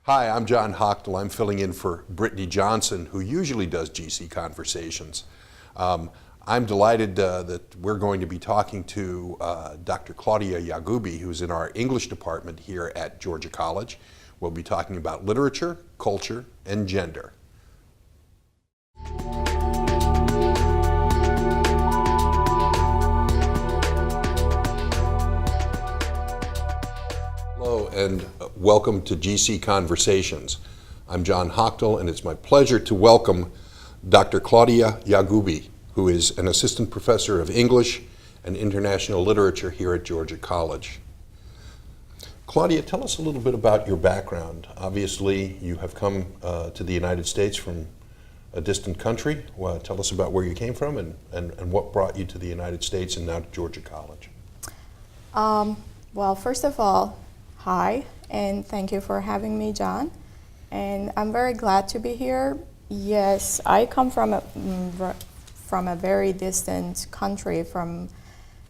Hi, I'm John Hochtel. I'm filling in for Brittany Johnson, who usually does GC Conversations. I'm delighted that we're going to be talking to Dr. Claudia Yaghoobi, who's in our English department here at Georgia College. We'll be talking about literature, culture, and gender. Hello and welcome to GC Conversations. I'm John Hochtel, and it's my pleasure to welcome Dr. Claudia Yaghoobi, who is an assistant professor of English and international literature here at Georgia College. Claudia, tell us a little bit about your background. Obviously, you have come to the United States from a distant country. Well, tell us about where you came from and what brought you to the United States and now to Georgia College. Well, first of all, hi, and thank you for having me, John. And I'm very glad to be here. Yes, I come from a very distant country, from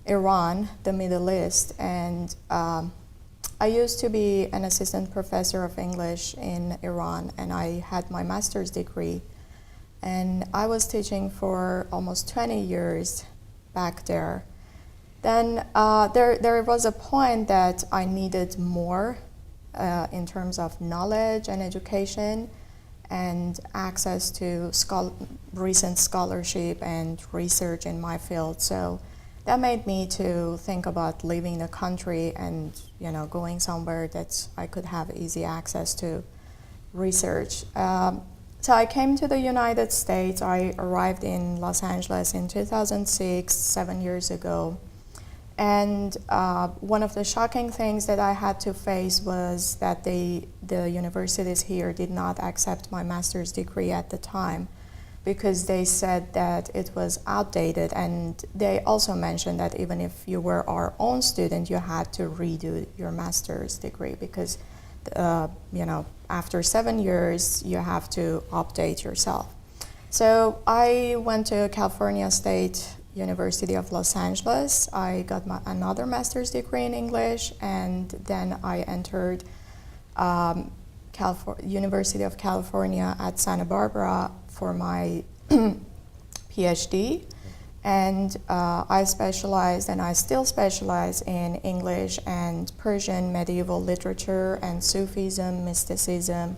Iran, the Middle East, and I used to be an assistant professor of English in Iran, and I had my master's degree. And I was teaching for almost 20 years back there. Then there was a point that I needed more in terms of knowledge and education and access to recent scholarship and research in my field. So that made me to think about leaving the country and going somewhere that I could have easy access to research. So I came to the United States. I arrived in Los Angeles in 2006, 7 years ago. And one of the shocking things that I had to face was that the universities here did not accept my master's degree at the time because they said that it was outdated, and they also mentioned that even if you were our own student, you had to redo your master's degree because after 7 years you have to update yourself. So I went to California State University of Los Angeles. I got another master's degree in English, and then I entered University of California at Santa Barbara for my PhD. And I specialized, and I still specialize, in English and Persian medieval literature and Sufism, mysticism,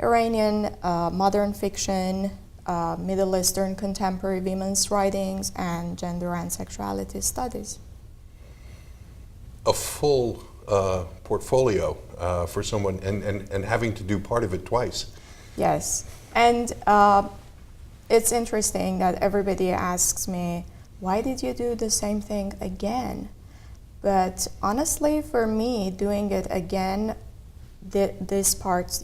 Iranian modern fiction, Middle Eastern contemporary women's writings, and gender and sexuality studies. A full portfolio for someone, and having to do part of it twice. Yes, and it's interesting that everybody asks me, why did you do the same thing again? But honestly, for me, doing it again, this part,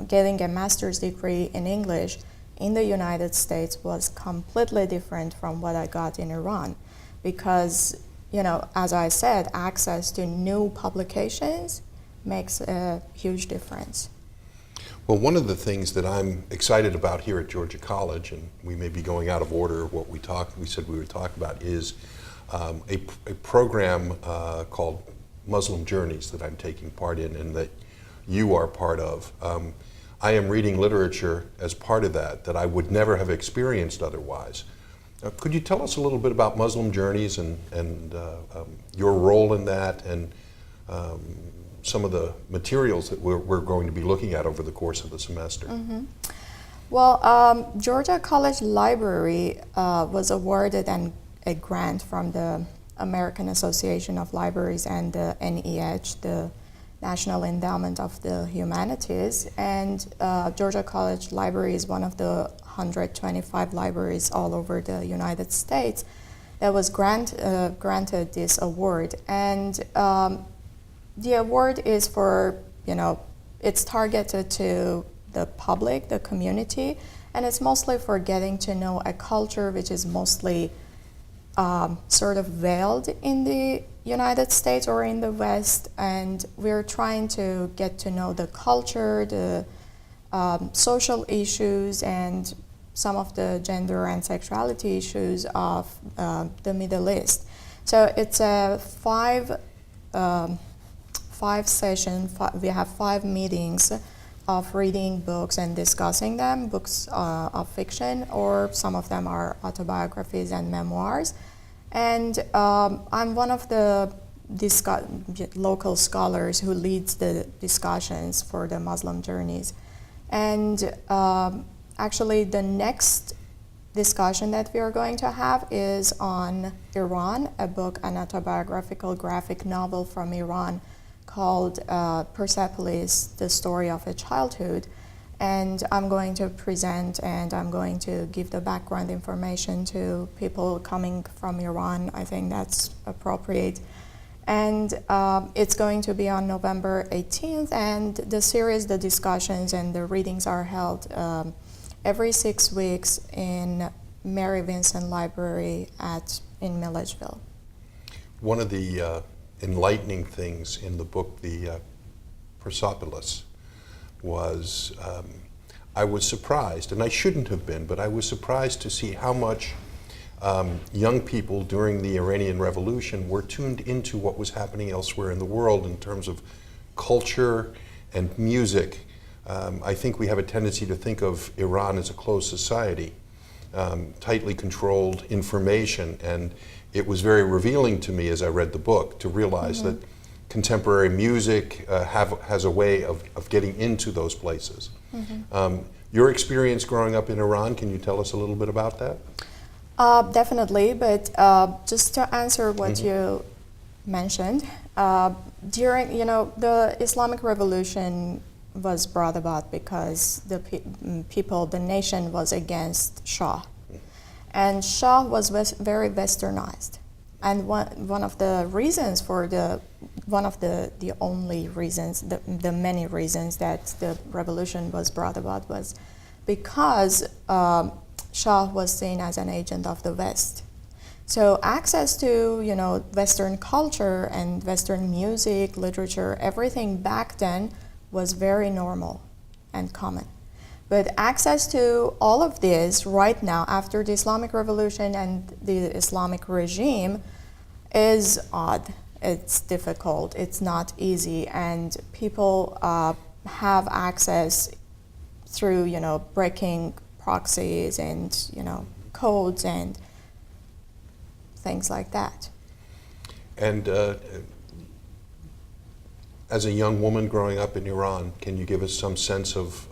getting a master's degree in English in the United States was completely different from what I got in Iran because, as I said, access to new publications makes a huge difference. Well, one of the things that I'm excited about here at Georgia College, and we may be going out of order of what we said we would talk about, is a program called Muslim Journeys that I'm taking part in and that you are part of. I am reading literature as part of that I would never have experienced otherwise. Could you tell us a little bit about Muslim Journeys and your role in that, and some of the materials that we're going to be looking at over the course of the semester? Mm-hmm. Well, Georgia College Library was awarded a grant from the American Association of Libraries and the NEH, the National Endowment of the Humanities, and Georgia College Library is one of the 125 libraries all over the United States that was granted this award. And the award is for, it's targeted to the public, the community, and it's mostly for getting to know a culture which is mostly sort of veiled in the United States or in the West, and we're trying to get to know the culture, the social issues, and some of the gender and sexuality issues of the Middle East. So it's a 5 sessions, we have 5 meetings of reading books and discussing them, books of fiction, or some of them are autobiographies and memoirs. And I'm one of the local scholars who leads the discussions for the Muslim journeys. And actually the next discussion that we are going to have is on Iran, a book, an autobiographical graphic novel from Iran called Persepolis, The Story of a Childhood. And I'm going to present and I'm going to give the background information to people coming from Iran. I think that's appropriate. And it's going to be on November 18th, and the series, the discussions and the readings are held every 6 weeks in Mary Vincent Library in Milledgeville. One of the enlightening things in the book, the Persepolis, was I was surprised, and I shouldn't have been, but I was surprised to see how much young people during the Iranian Revolution were tuned into what was happening elsewhere in the world in terms of culture and music. I think we have a tendency to think of Iran as a closed society, tightly controlled information, and it was very revealing to me as I read the book to realize that contemporary music has a way of getting into those places. Your experience growing up in Iran, can you tell us a little bit about that? Definitely, but just to answer what you mentioned, during, the Islamic Revolution was brought about because the the nation was against Shah. And Shah was very westernized. And one of the reasons the only reasons, the many reasons that the revolution was brought about was because Shah was seen as an agent of the West. So access to, Western culture and Western music, literature, everything back then was very normal and common. But access to all of this right now, after the Islamic Revolution and the Islamic regime, is odd. It's difficult. It's not easy. And people have access through, breaking proxies and, codes and things like that. And as a young woman growing up in Iran, can you give us some sense of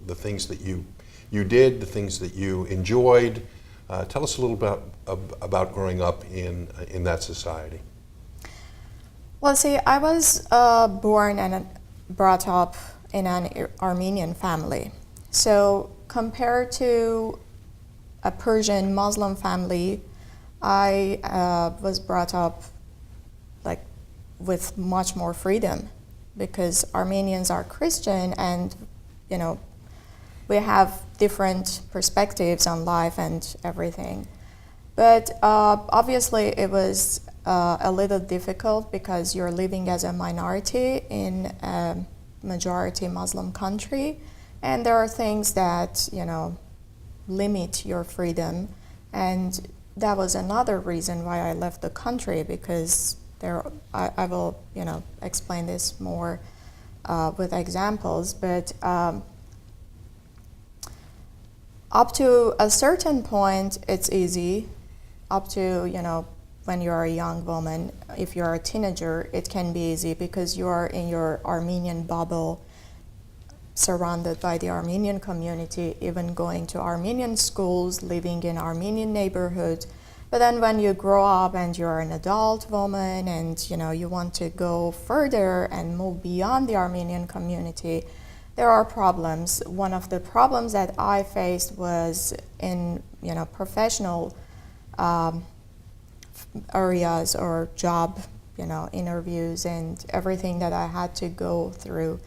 the things that you did, the things that you enjoyed? Tell us a little about growing up in that society. Well, see, I was born and brought up in an Armenian family. So compared to a Persian Muslim family, I was brought up with much more freedom, because Armenians are Christian and, we have different perspectives on life and everything. But obviously it was a little difficult because you're living as a minority in a majority Muslim country, and there are things that, limit your freedom. And that was another reason why I left the country, because I will, explain this more with examples, but up to a certain point, it's easy. Up to, when you're a young woman, if you're a teenager, it can be easy because you are in your Armenian bubble, surrounded by the Armenian community, even going to Armenian schools, living in Armenian neighborhoods. But then when you grow up and you're an adult woman and you want to go further and move beyond the Armenian community, there are problems. One of the problems that I faced was in professional areas or job interviews and everything that I had to go through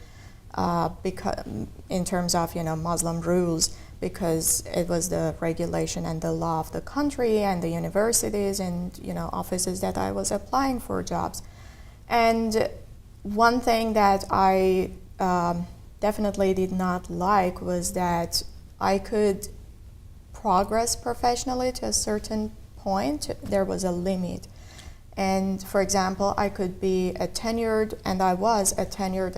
because in terms of Muslim rules, because it was the regulation and the law of the country and the universities and offices that I was applying for jobs. And one thing that I definitely did not like was that I could progress professionally to a certain point. There was a limit. And for example, I could be a tenured, and I was a tenured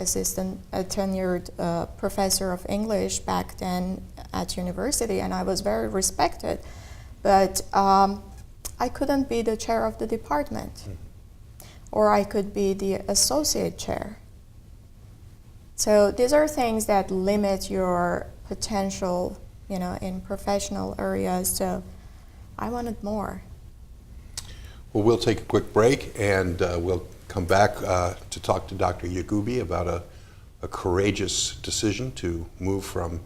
professor of English back then at university, and I was very respected. But I couldn't be the chair of the department, or I could be the associate chair. So these are things that limit your potential, in professional areas. So I wanted more. Well, we'll take a quick break, and we'll come back to talk to Dr. Yaghoobi about a courageous decision to move from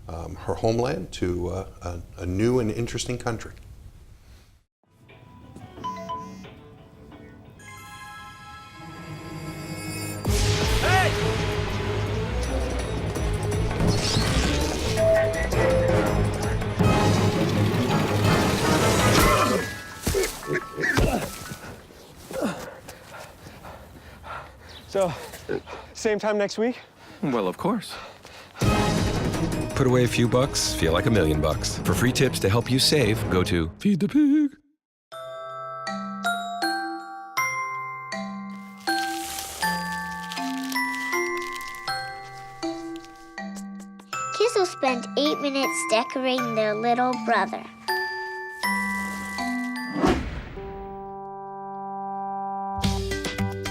her homeland to a new and interesting country. So, same time next week? Well, of course. Put away a few bucks, feel like $1 million. For free tips to help you save, go to Feed the Pig. Kids will spend 8 minutes decorating their little brother.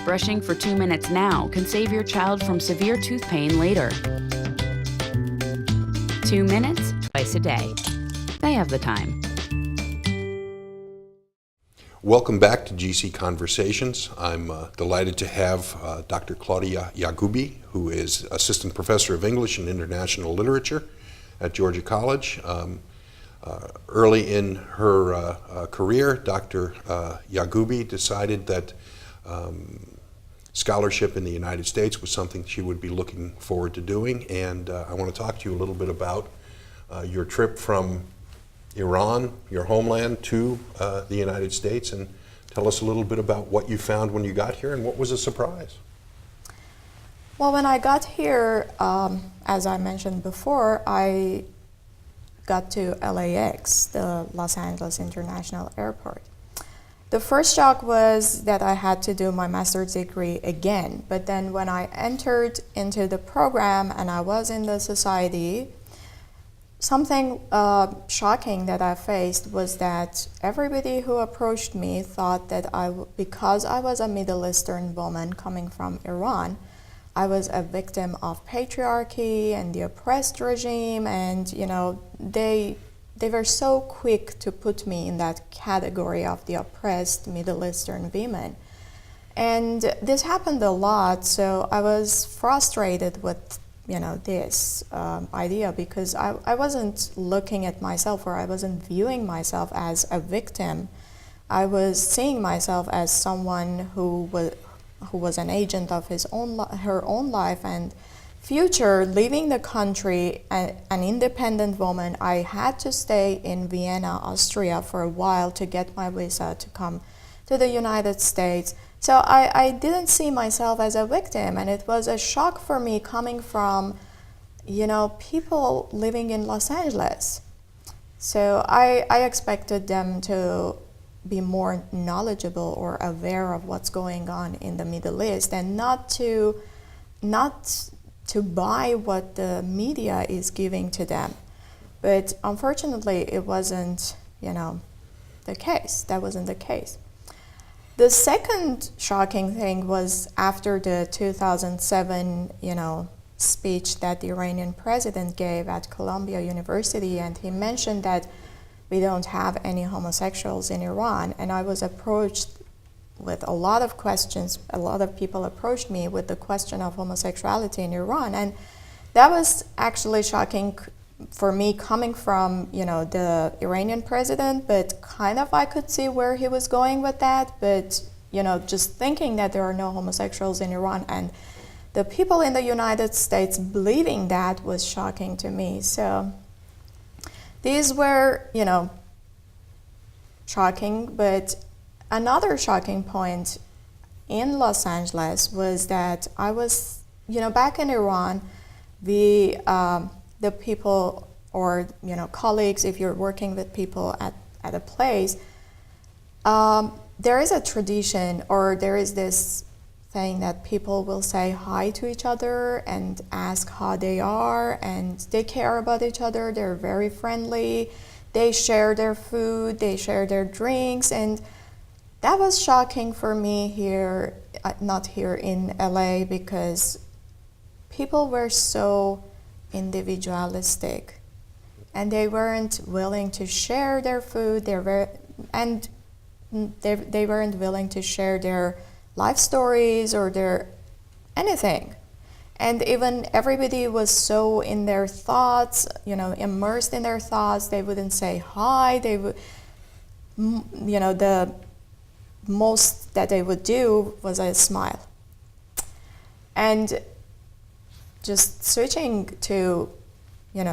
Brushing for 2 minutes now can save your child from severe tooth pain later. 2 minutes, twice a day. They have the time. Welcome back to GC Conversations. I'm delighted to have Dr. Claudia Yaghoobi, who is Assistant Professor of English and International Literature at Georgia College. Early in her career, Dr. Yaghoobi decided that scholarship in the United States was something she would be looking forward to doing, and I want to talk to you a little bit about your trip from Iran, your homeland, to the United States, and tell us a little bit about what you found when you got here and what was a surprise. Well, when I got here, as I mentioned before, I got to LAX, the Los Angeles International Airport. The first shock was that I had to do my master's degree again, but then when I entered into the program and I was in the society, something shocking that I faced was that everybody who approached me thought that because I was a Middle Eastern woman coming from Iran, I was a victim of patriarchy and the oppressed regime, and they were so quick to put me in that category of the oppressed Middle Eastern women. And this happened a lot, so I was frustrated with this idea, because I wasn't looking at myself, or I wasn't viewing myself as a victim. I was seeing myself as someone who was an agent of her own life and future, leaving the country, an independent woman. I had to stay in Vienna, Austria for a while to get my visa to come to the United States. So I didn't see myself as a victim, and it was a shock for me coming from, people living in Los Angeles. So I expected them to be more knowledgeable or aware of what's going on in the Middle East, and not to buy what the media is giving to them. But unfortunately, it wasn't, the case. That wasn't the case. The second shocking thing was after the 2007, speech that the Iranian president gave at Columbia University, and he mentioned that we don't have any homosexuals in Iran, and I was approached with a lot of questions. A lot of people approached me with the question of homosexuality in Iran, and that was actually shocking for me, coming from the Iranian president, but kind of I could see where he was going with that. But just thinking that there are no homosexuals in Iran and the people in the United States believing that was shocking to me. So these were shocking. But another shocking point in Los Angeles was that I was, back in Iran, the people, or colleagues, if you're working with people at a place, there is a tradition, or there is this thing that people will say hi to each other and ask how they are, and they care about each other. They're very friendly. They share their food, they share their drinks, and that was shocking for me here, not here in LA, because people were so individualistic, and they weren't willing to share their food. They weren't willing to share their life stories or their anything. And even everybody was so in their thoughts, immersed in their thoughts. They wouldn't say hi. They would, the most that they would do was a smile. And just switching to,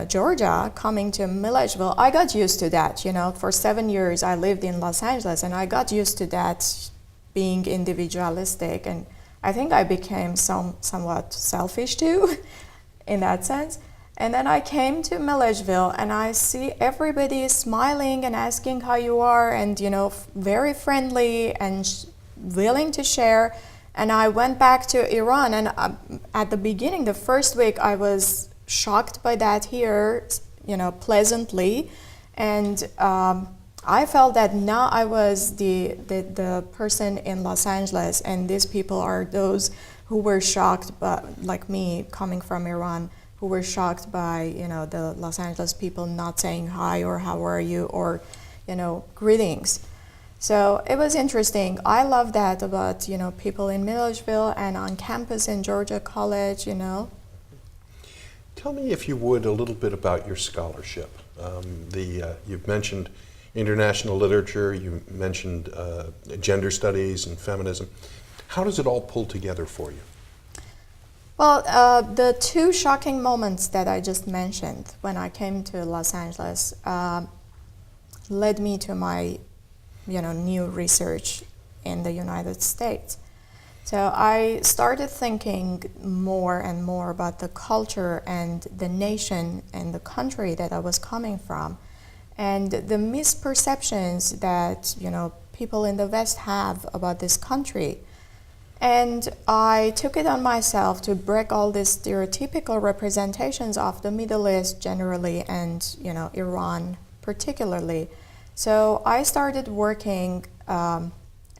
Georgia, coming to Milledgeville, I got used to that. For 7 years I lived in Los Angeles, and I got used to that, being individualistic, and I think I became somewhat selfish too, in that sense. And then I came to Milledgeville, and I see everybody smiling and asking how you are, and very friendly and willing to share. And I went back to Iran, and at the beginning, the first week, I was shocked by that here, pleasantly, and I felt that now I was the person in Los Angeles, and these people are those who were shocked, like me, coming from Iran, who were shocked by the Los Angeles people not saying hi or how are you or greetings. So it was interesting. I love that about people in Milledgeville and on campus in Georgia College. Tell me, if you would, a little bit about your scholarship. You've mentioned international literature, you mentioned gender studies and feminism. How does it all pull together for you? Well, the two shocking moments that I just mentioned when I came to Los Angeles led me to my new research in the United States. So I started thinking more and more about the culture and the nation and the country that I was coming from, and the misperceptions that people in the West have about this country. And I took it on myself to break all these stereotypical representations of the Middle East generally, and Iran particularly. So I started working,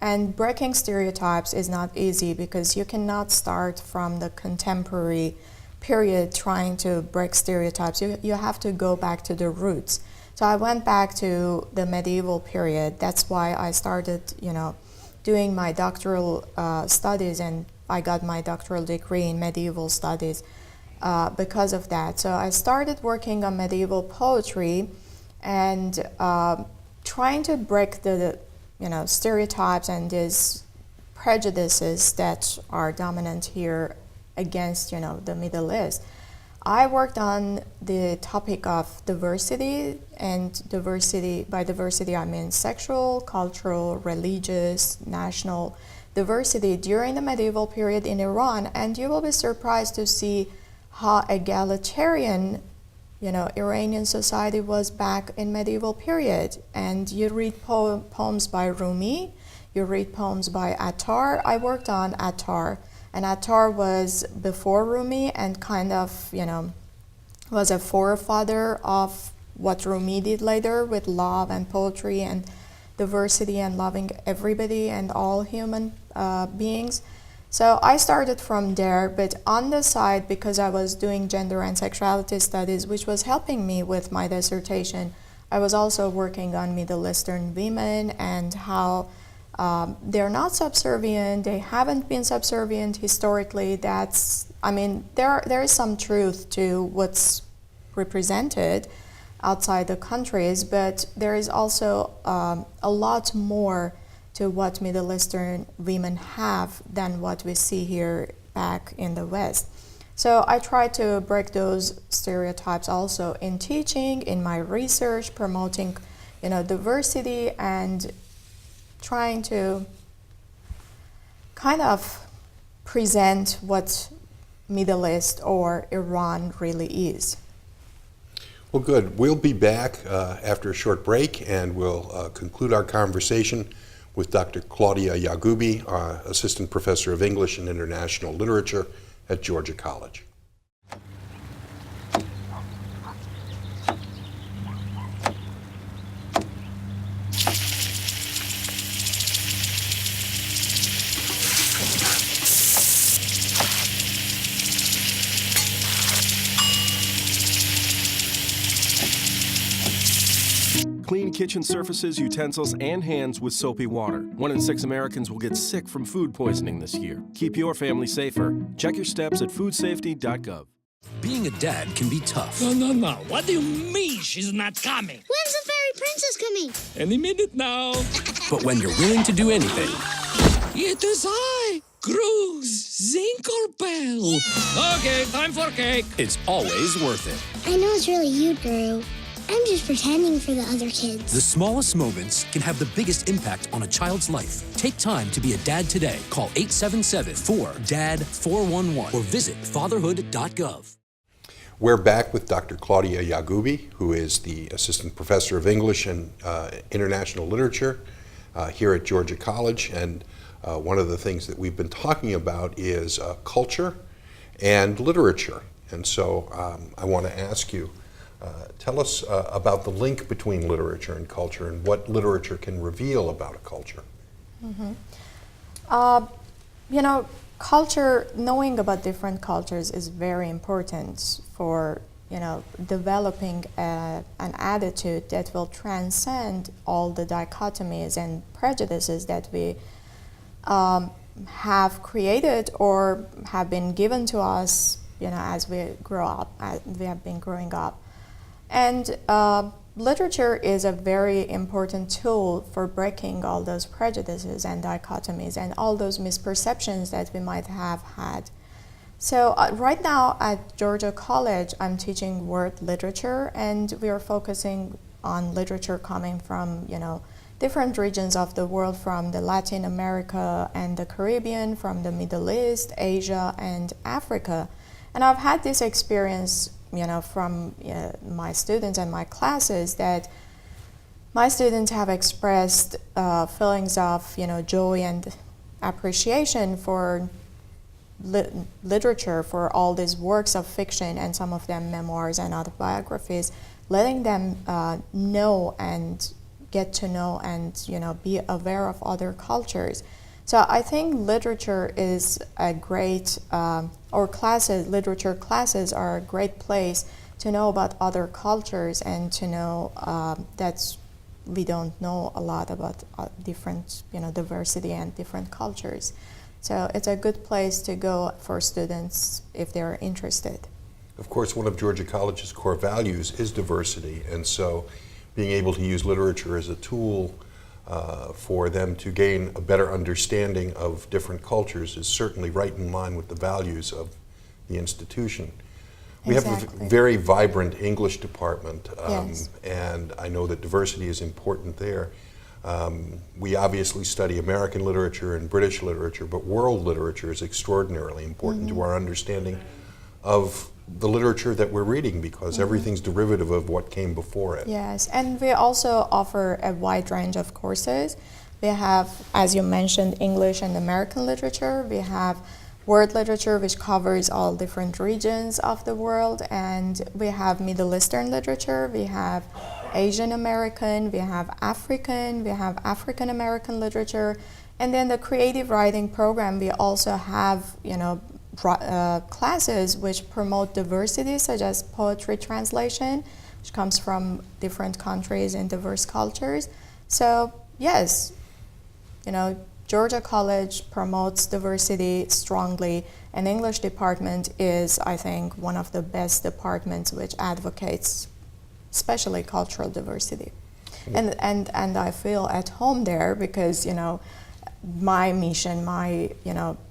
and breaking stereotypes is not easy, because you cannot start from the contemporary period trying to break stereotypes. You have to go back to the roots. So I went back to the medieval period. That's why I started, doing my doctoral studies, and I got my doctoral degree in medieval studies because of that. So I started working on medieval poetry and trying to break the stereotypes and these prejudices that are dominant here against the Middle East. I worked on the topic of diversity, and by diversity I mean sexual, cultural, religious, national diversity during the medieval period in Iran, and you will be surprised to see how egalitarian Iranian society was back in medieval period. And you read poems by Rumi, you read poems by Attar. I worked on Attar, and Attar was before Rumi and kind of, was a forefather of what Rumi did later with love and poetry and diversity and loving everybody and all human beings. So I started from there, but on the side, because I was doing gender and sexuality studies, which was helping me with my dissertation, I was also working on Middle Eastern women and how they're not subservient, they haven't been subservient historically. There is some truth to what's represented outside the countries, but there is also a lot more to what Middle Eastern women have than what we see here back in the West. So I try to break those stereotypes also in teaching, in my research, promoting diversity, and trying to kind of present what Middle East or Iran really is. Well, good. We'll be back after a short break, and we'll conclude our conversation with Dr. Claudia Yaghoobi, Assistant Professor of English and International Literature at Georgia College. Clean kitchen surfaces, utensils, and hands with soapy water. 1 in 6 Americans will get sick from food poisoning this year. Keep your family safer. Check your steps at foodsafety.gov. Being a dad can be tough. No. What do you mean she's not coming? When's the fairy princess coming? Any minute now. But when you're willing to do anything, It is I, Cruz Zinkelpel. Okay, time for cake. it's always worth it. I know it's really you, Drew. I'm just pretending for the other kids. The smallest moments can have the biggest impact on a child's life. Take time to be a dad today. Call 877-4DAD-411 or visit fatherhood.gov. We're back with Dr. Claudia Yaghoobi, who is the Assistant Professor of English and International Literature here at Georgia College. And one of the things that we've been talking about is culture and literature. And so I want to ask you, tell us about the link between literature and culture and what literature can reveal about a culture. Culture, knowing about different cultures is very important for, developing an attitude that will transcend all the dichotomies and prejudices that we have created or have been given to us, as we grow up, as we have been growing up. And literature is a very important tool for breaking all those prejudices and dichotomies and all those misperceptions that we might have had. So right now at Georgia College, I'm teaching world literature, and we are focusing on literature coming from, different regions of the world, from the Latin America and the Caribbean, from the Middle East, Asia, and Africa. And I've had this experience from my students and my classes, that my students have expressed feelings of, joy and appreciation for literature, for all these works of fiction and some of them memoirs and autobiographies, letting them know and get to know and, be aware of other cultures. So I think literature is a great, literature classes are a great place to know about other cultures and to know that we don't know a lot about different, diversity and different cultures. So it's a good place to go for students if they're interested. Of course, one of Georgia College's core values is diversity, and so being able to use literature as a tool for them to gain a better understanding of different cultures is certainly right in line with the values of the institution. We Exactly. have a very vibrant English department, Yes. and I know that diversity is important there. We obviously study American literature and British literature, but world literature is extraordinarily important to our understanding of the literature that we're reading, because everything's derivative of what came before it. Yes, and we also offer a wide range of courses. We have, as you mentioned, English and American literature. We have world literature, which covers all different regions of the world, and we have Middle Eastern literature. We have Asian American, we have African, we have African American literature, and then the creative writing program, we also have, classes which promote diversity, such as poetry translation, which comes from different countries and diverse cultures. So yes, Georgia College promotes diversity strongly, and English department is, I think, one of the best departments which advocates especially cultural diversity. And I feel at home there because, my mission, my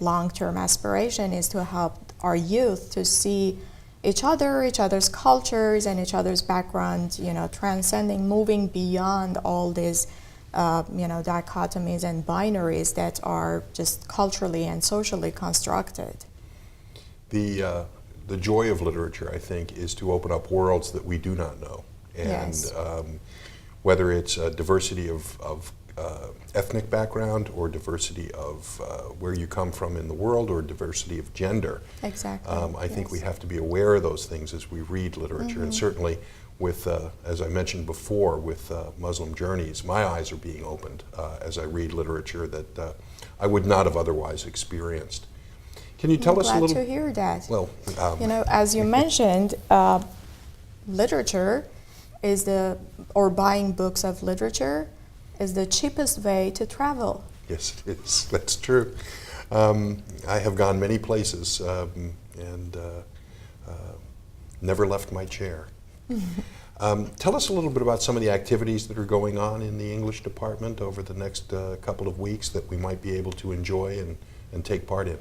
long-term aspiration is to help our youth to see each other's cultures and each other's background, transcending, moving beyond all these dichotomies and binaries that are just culturally and socially constructed. The joy of literature, I think, is to open up worlds that we do not know. And Yes. whether it's a diversity of ethnic background or diversity of where you come from in the world or diversity of gender. Exactly. I think yes. we have to be aware of those things as we read literature, and certainly with, as I mentioned before, with Muslim Journeys, my eyes are being opened as I read literature that I would not have otherwise experienced. Can you tell us a Glad little? to hear that. Well, You know, as you mentioned, literature is or buying books of literature is the cheapest way to travel. yes, it is. That's true. I have gone many places and never left my chair. Tell us a little bit about some of the activities that are going on in the English department over the next couple of weeks that we might be able to enjoy and take part in.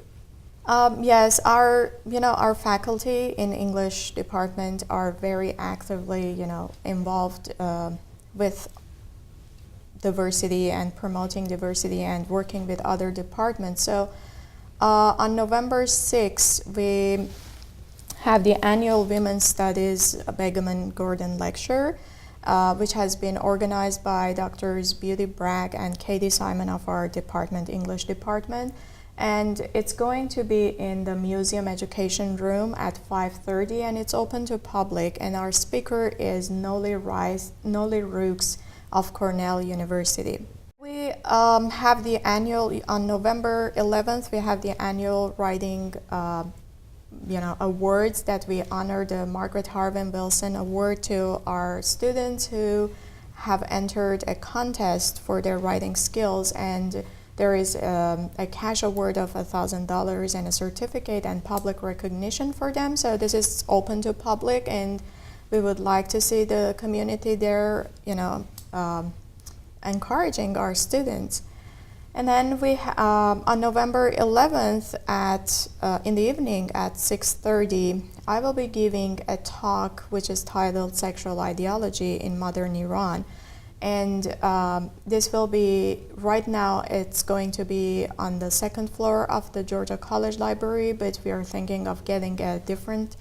Yes, our faculty in English department are very actively, involved with diversity and promoting diversity and working with other departments. So on November 6th, we have the annual Women's Studies Begum and Gordon Lecture, which has been organized by Drs. Beauty Bragg and Katie Simon of our department, English department. And it's going to be in the Museum Education Room at 5:30, and it's open to public. And our speaker is Noli Rooks of Cornell University. We have the annual, on November 11th, we have the annual writing awards that we honor the Margaret Harvin Wilson Award to our students who have entered a contest for their writing skills, and there is a cash award of $1,000 and a certificate and public recognition for them. So this is open to public, and we would like to see the community there, encouraging our students. And then we on November 11th in the evening at 6:30, I will be giving a talk which is titled Sexual Ideology in Modern Iran. And this will be, right now it's going to be on the second floor of the Georgia College Library, but we are thinking of getting a different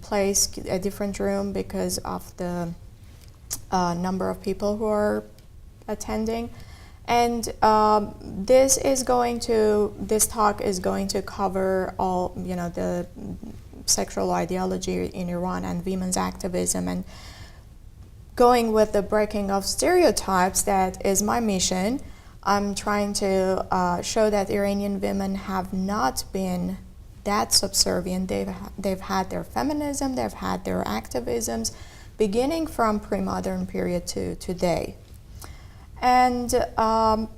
place, a different room because of the number of people who are attending. And this talk is going to cover all, the sexual ideology in Iran and women's activism, and going with the breaking of stereotypes. That is my mission. I'm trying to show that Iranian women have not been that subservient. They've had their feminism, they've had their activisms, beginning from pre-modern period to today. And on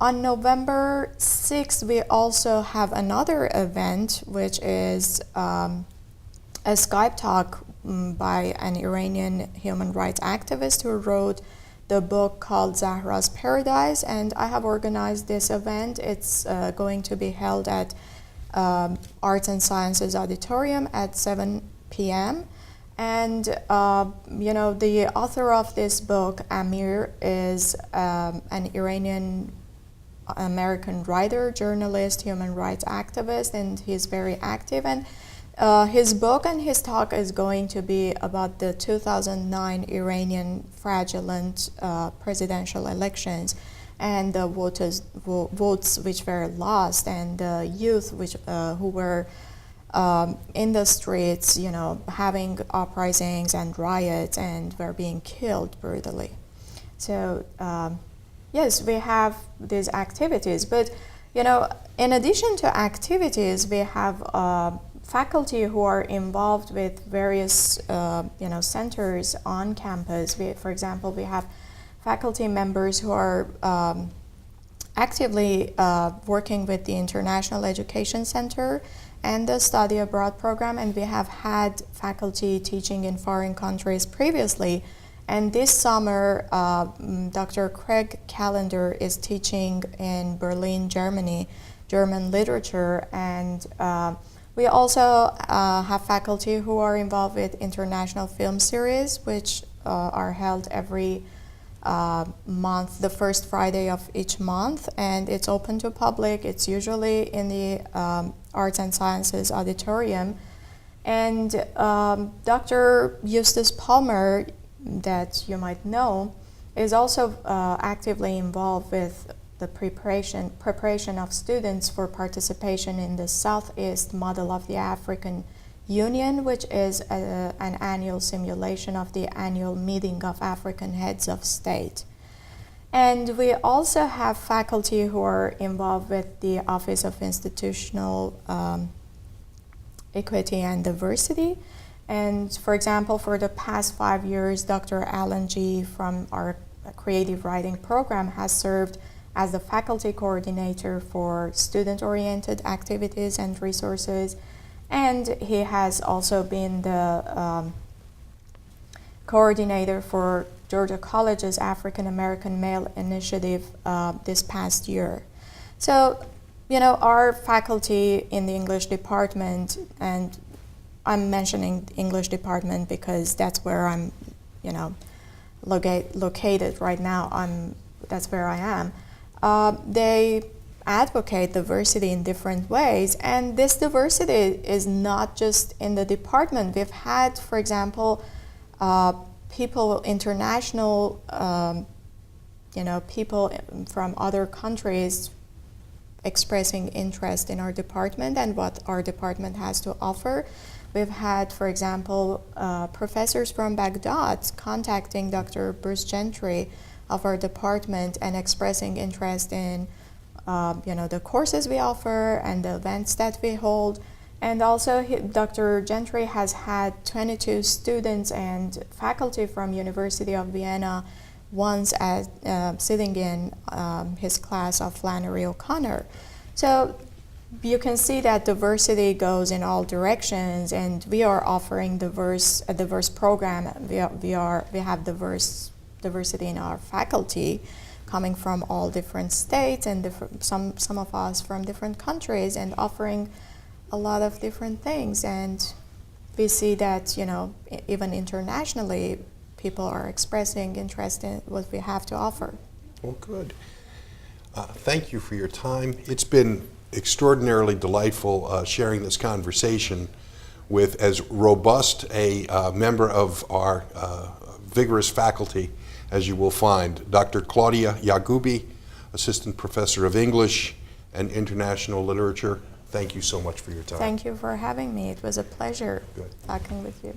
November 6th, we also have another event, which is a Skype talk by an Iranian human rights activist who wrote the book called Zahra's Paradise, and I have organized this event. It's going to be held at Arts and Sciences Auditorium at 7 p.m. And the author of this book, Amir, is an Iranian American writer, journalist, human rights activist, and he's very active. And his book and his talk is going to be about the 2009 Iranian fraudulent presidential elections and the votes which were lost, and the youth who were in the streets, having uprisings and riots, and were being killed brutally. So yes, we have these activities, but in addition to activities, we have faculty who are involved with various centers on campus. For example, we have faculty members who are actively working with the International Education Center and the Study Abroad program, and we have had faculty teaching in foreign countries previously. And this summer, Dr. Craig Callender is teaching in Berlin, Germany, German literature, and we also have faculty who are involved with international film series, which are held every month, the first Friday of each month, and it's open to public. It's usually in the Arts and Sciences Auditorium. And Dr. Eustace Palmer, that you might know, is also actively involved with the preparation of students for participation in the Southeast Model of the African Union, which is an annual simulation of the annual meeting of African heads of state. And we also have faculty who are involved with the Office of Institutional Equity and Diversity. And for example, for the past 5 years, Dr. Alan G. from our creative writing program has served as the faculty coordinator for student-oriented activities and resources. And he has also been the coordinator for Georgia College's African American Male Initiative this past year. So, our faculty in the English department, and I'm mentioning English department because that's where I'm, located right now. That's where I am. They advocate diversity in different ways, and this diversity is not just in the department. We've had, for example, people, international, people from other countries expressing interest in our department and what our department has to offer. We've had, for example, professors from Baghdad contacting Dr. Bruce Gentry of our department and expressing interest in, the courses we offer and the events that we hold. And also, Dr. Gentry has had 22 students and faculty from University of Vienna once sitting in his class of Flannery O'Connor. So you can see that diversity goes in all directions, and we are offering a diverse program. We have diversity in our faculty, coming from all different states and some of us from different countries, and offering a lot of different things. And we see that, even internationally, people are expressing interest in what we have to offer. Well, good. Thank you for your time. It's been extraordinarily delightful sharing this conversation with as robust a member of our vigorous faculty as you will find. Dr. Claudia Yaghoobi, Assistant Professor of English and International Literature. Thank you so much for your time. Thank you for having me. It was a pleasure talking with you.